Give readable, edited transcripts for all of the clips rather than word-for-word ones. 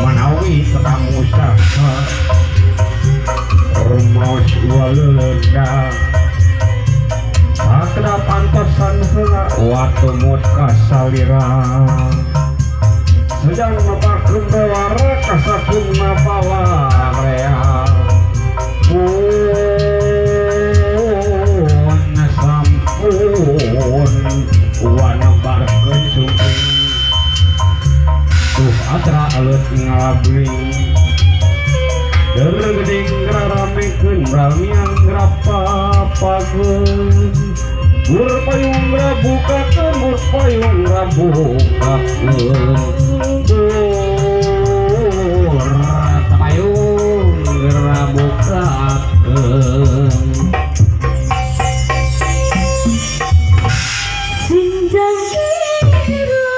Manawi kamu usaha Rumos waleda Sakda pantosan heula watumut kasalirang sedang mepakeun bewara kasakumna pawarea pun sampun wanebarkeun sungking tuh atra alut ngalabling dergeding ngaramekeun ramiang ngrapapakeun mur payung rabukakeun mur payung rabukakeun mur payung rabukakeun Sinjang kira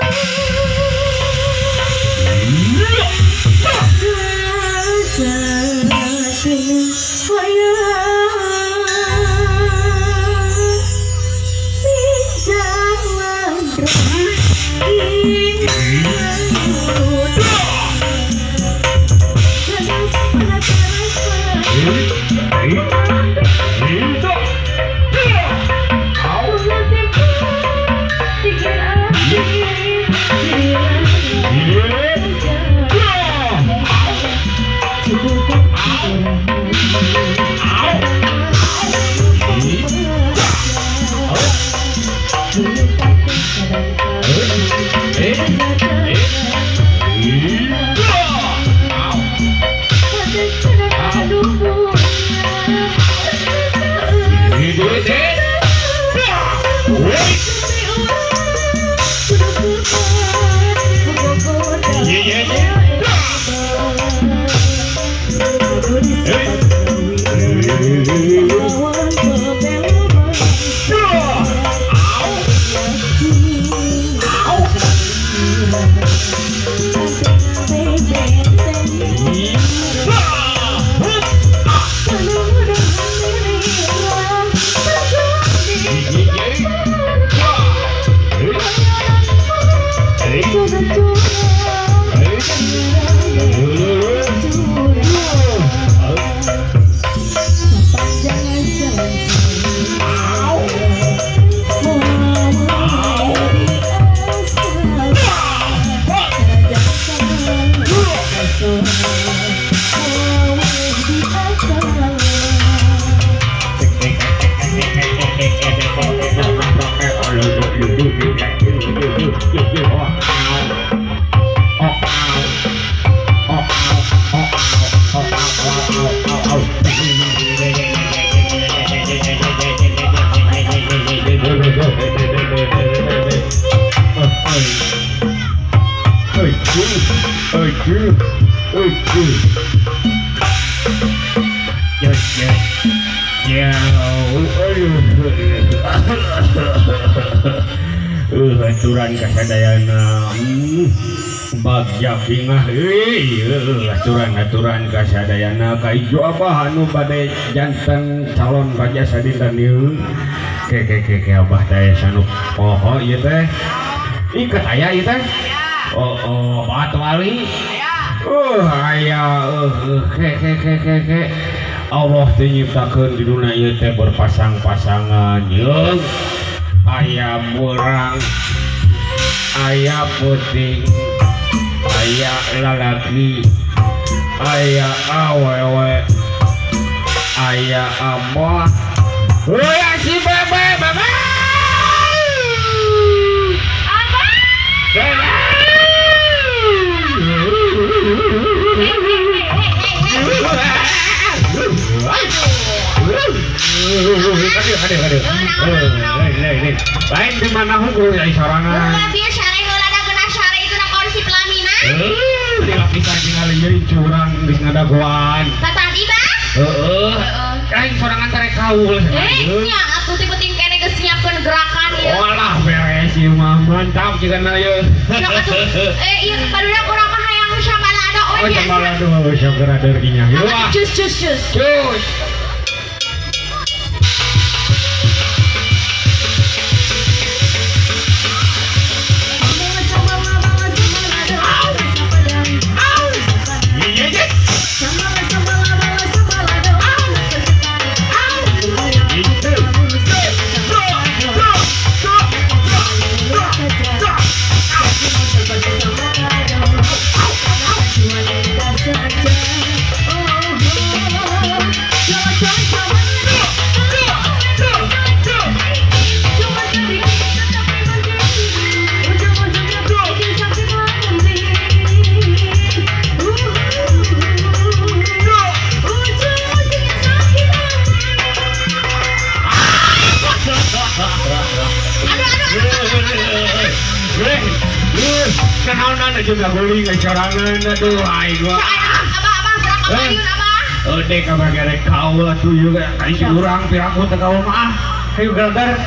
aturan kasadayana bagja pingah aturan kasadayana kaijo abah anu bade janten calon raja sadinten ieu ke abah teh sanu poho ieu teh iket aya ieu teh oh bat wali aya ke Allah teh nyiptakeun di dunia ieu teh berpasang-pasangan jeung aya murang aya putih aya lalaki aya awewe aya amah aya si bebe lain di mana hukum ya sorangan dia syarek heula da geuna syarek itu na kaon si pelaminan di lapisan tinggal ieu curang geus ngadaguan tadi bah aing sorangan tarek kaul nya atuh tipe-tipe kene geus nyiapkeun gerakan ieu olah beres ieu mah mantap jigana ieu ieu barudak urang mah hayang sabalada oh sabalada syukur ada rezekinya yuk cus saja. Oh, coba-coba. Cuma sedikit tetapi berjanji. Ujung-ujungnya bikin sakit hati. Ujung-ujungnya sakit hati. Kenaonan juga guling sorangan aduh ai gua. Abah gerak apa yun abah? Dek abah gerek kau lah tuh juga kasih urang piraku teh kau mah. Hayu gara-gara